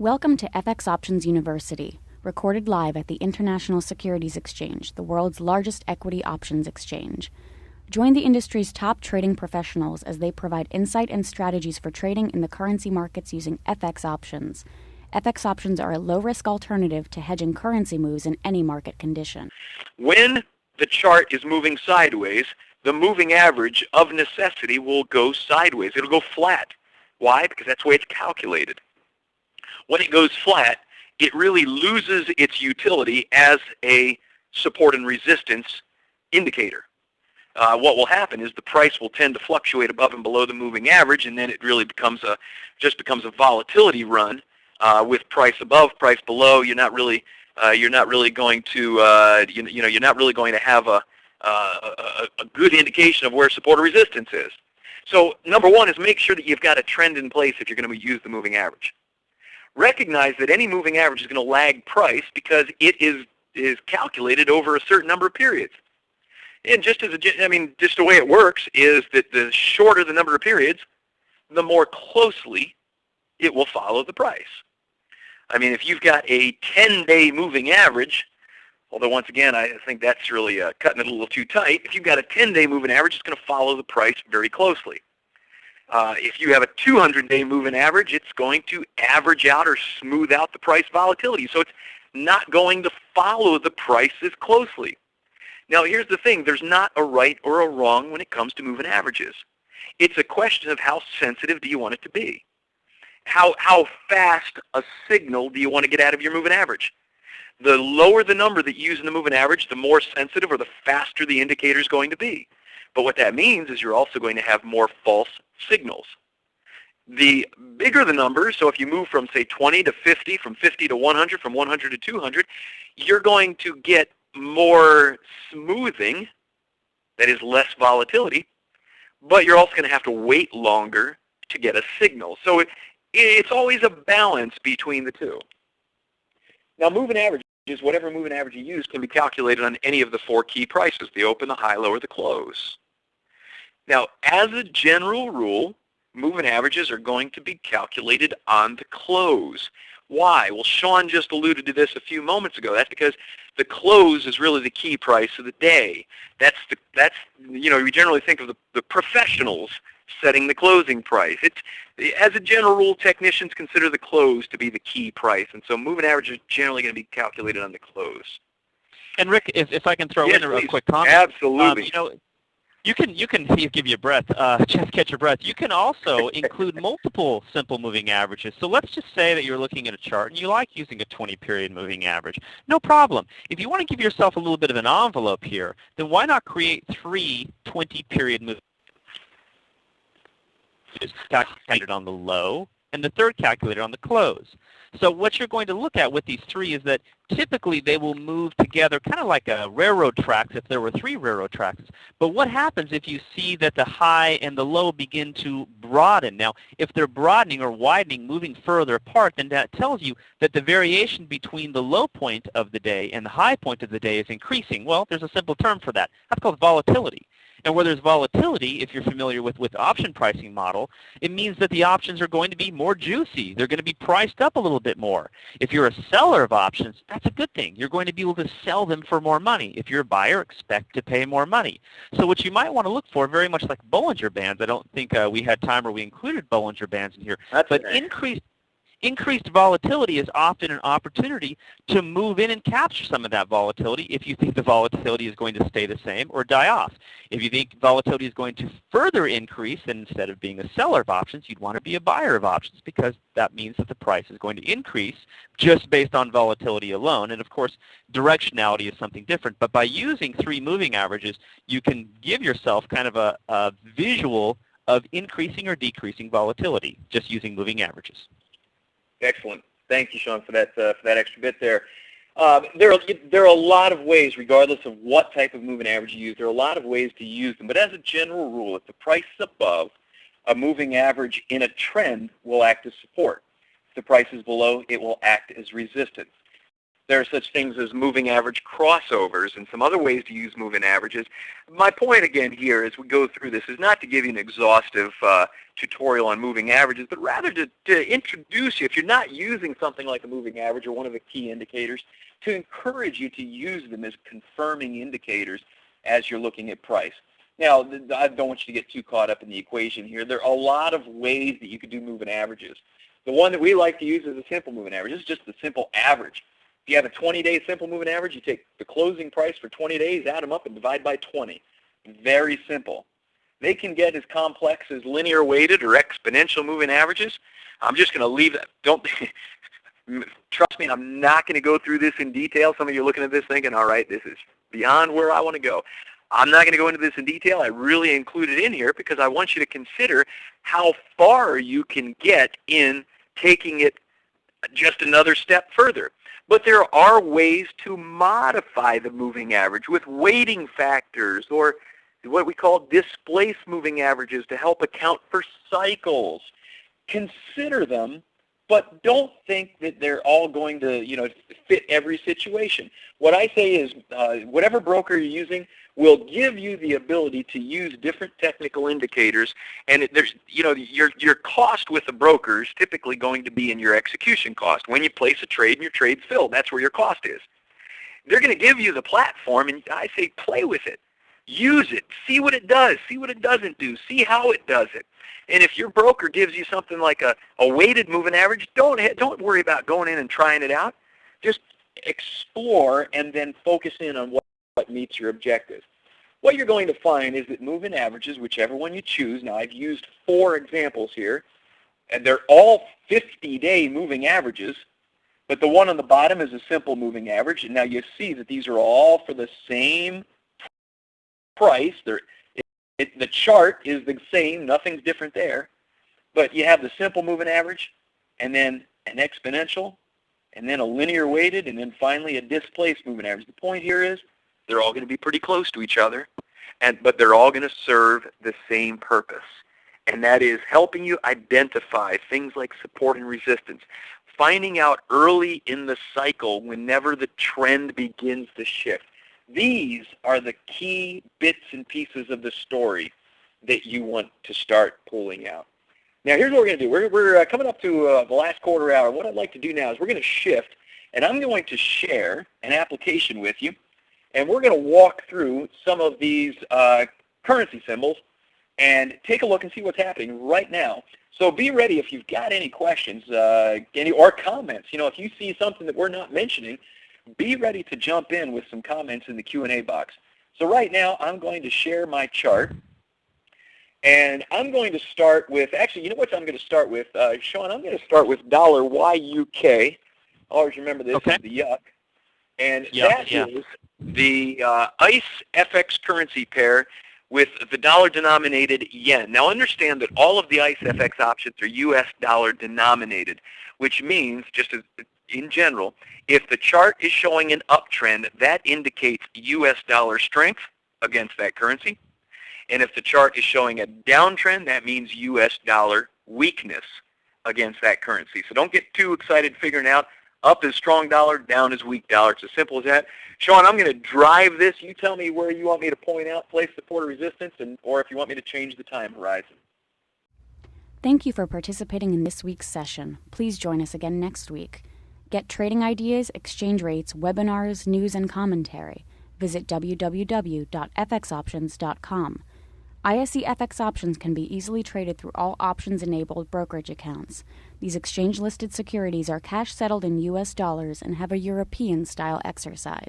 Welcome to FX Options University, recorded live at the International Securities Exchange, the world's largest equity options exchange. Join the industry's top trading professionals as they provide insight and strategies for trading in the currency markets using FX options. FX options are a low-risk alternative to hedging currency moves in any market condition. When the chart is moving sideways, the moving average of necessity will go sideways. It'll go flat. Why? Because that's the way it's calculated. When it goes flat, it really loses its utility as a support and resistance indicator. What will happen is the price will tend to fluctuate above and below the moving average, and then it really becomes a volatility run with price above, price below. You're not really going to have a good indication of where support or resistance is. So number one is make sure that you've got a trend in place if you're going to use the moving average. Recognize that any moving average is going to lag price because it is calculated over a certain number of periods. And just the way it works is that the shorter the number of periods, the more closely it will follow the price. I mean, if you've got a 10-day moving average, although once again, I think that's really cutting it a little too tight. If you've got a 10-day moving average, it's going to follow the price very closely. If you have a 200-day moving average, it's going to average out or smooth out the price volatility. So it's not going to follow the price as closely. Now, here's the thing. There's not a right or a wrong when it comes to moving averages. It's a question of how sensitive do you want it to be. How fast a signal do you want to get out of your moving average? The lower the number that you use in the moving average, the more sensitive or the faster the indicator is going to be. But what that means is you're also going to have more false signals. The bigger the number, so if you move from, say, 20 to 50, from 50 to 100, from 100 to 200, you're going to get more smoothing, that is less volatility, but you're also going to have to wait longer to get a signal. So it's always a balance between the two. Now, moving averages, whatever moving average you use, can be calculated on any of the four key prices, the open, the high, low, or the close. Now, as a general rule, moving averages are going to be calculated on the close. Why? Well, Sean just alluded to this a few moments ago. That's because the close is really the key price of the day. We generally think of the professionals setting the closing price. As a general rule, technicians consider the close to be the key price, and so moving average is generally going to be calculated on the close. And Rick, if I can throw in a quick comment. Absolutely. You can give you a breath, just catch your breath. You can also include multiple simple moving averages. So let's just say that you're looking at a chart and you like using a 20-period moving average. No problem. If you want to give yourself a little bit of an envelope here, then why not create 3 20-period moving averages calculated on the low and the third calculated on the close? So what you're going to look at with these 3 is that typically they will move together kind of like a railroad tracks if there were 3 railroad tracks. But what happens if you see that the high and the low begin to broaden? Now, if they're broadening or widening, moving further apart, then that tells you that the variation between the low point of the day and the high point of the day is increasing. Well, there's a simple term for that. That's called volatility. And where there's volatility, if you're familiar with option pricing model, it means that the options are going to be more juicy. They're going to be priced up a little bit more. If you're a seller of options, that's a good thing. You're going to be able to sell them for more money. If you're a buyer, expect to pay more money. So what you might want to look for, very much like Bollinger Bands, I don't think we had time where we included Bollinger Bands in here, but increased volatility is often an opportunity to move in and capture some of that volatility if you think the volatility is going to stay the same or die off. If you think volatility is going to further increase, then instead of being a seller of options, you'd want to be a buyer of options because that means that the price is going to increase just based on volatility alone. And of course, directionality is something different. But by using 3 moving averages, you can give yourself kind of a visual of increasing or decreasing volatility just using moving averages. Excellent. Thank you, Sean, for that extra bit there. There are a lot of ways, regardless of what type of moving average you use, there are a lot of ways to use them. But as a general rule, if the price is above, a moving average in a trend will act as support. If the price is below, it will act as resistance. There are such things as moving average crossovers and some other ways to use moving averages. My point again here as we go through this is not to give you an exhaustive tutorial on moving averages, but rather to introduce you, if you're not using something like a moving average or one of the key indicators, to encourage you to use them as confirming indicators as you're looking at price. Now, I don't want you to get too caught up in the equation here. There are a lot of ways that you could do moving averages. The one that we like to use is a simple moving average. This is just the simple average. If you have a 20-day simple moving average, you take the closing price for 20 days, add them up, and divide by 20. Very simple. They can get as complex as linear weighted or exponential moving averages. I'm just going to leave that. Don't trust me, I'm not going to go through this in detail. Some of you are looking at this thinking, all right, this is beyond where I want to go. I'm not going to go into this in detail. I really included it in here because I want you to consider how far you can get in taking it just another step further. But there are ways to modify the moving average with weighting factors or what we call displaced moving averages to help account for cycles. Consider them, but don't think that they're all going to, fit every situation. What I say is whatever broker you're using will give you the ability to use different technical indicators, and there's, your cost with the broker is typically going to be in your execution cost. When you place a trade and your trade's filled, that's where your cost is. They're going to give you the platform, and I say play with it. Use it. See what it does. See what it doesn't do. See how it does it. And if your broker gives you something like a weighted moving average, don't worry about going in and trying it out. Just explore and then focus in on what meets your objectives. What you're going to find is that moving averages, whichever one you choose, now I've used 4 examples here, and they're all 50-day moving averages, but the one on the bottom is a simple moving average, and now you see that these are all for the same price. The chart is the same, nothing's different there, but you have the simple moving average, and then an exponential, and then a linear weighted, and then finally a displaced moving average. The point here is they're all going to be pretty close to each other, but they're all going to serve the same purpose, and that is helping you identify things like support and resistance, finding out early in the cycle whenever the trend begins to shift. These are the key bits and pieces of the story that you want to start pulling out. Now, here's what we're going to do. We're coming up to the last quarter hour. What I'd like to do now is we're going to shift, and I'm going to share an application with you, and we're going to walk through some of these currency symbols and take a look and see what's happening right now. So be ready if you've got any questions or comments. If you see something that we're not mentioning, be ready to jump in with some comments in the Q&A box. So right now, I'm going to share my chart. And I'm going to start with, actually, you know what I'm going to start with? Sean, I'm going to start with $YUK. Always remember this is the yuck. And that is the ICE FX currency pair with the dollar-denominated yen. Now understand that all of the ICE FX options are U.S. dollar denominated, which means, just as in general, if the chart is showing an uptrend, that indicates U.S. dollar strength against that currency. And if the chart is showing a downtrend, that means U.S. dollar weakness against that currency. So don't get too excited figuring out up is strong dollar, down is weak dollar. It's as simple as that. Sean, I'm going to drive this. You tell me where you want me to point out, place support or resistance, or if you want me to change the time horizon. Thank you for participating in this week's session. Please join us again next week. Get trading ideas, exchange rates, webinars, news, and commentary. Visit www.fxoptions.com. ISE FX options can be easily traded through all options-enabled brokerage accounts. These exchange-listed securities are cash-settled in U.S. dollars and have a European-style exercise.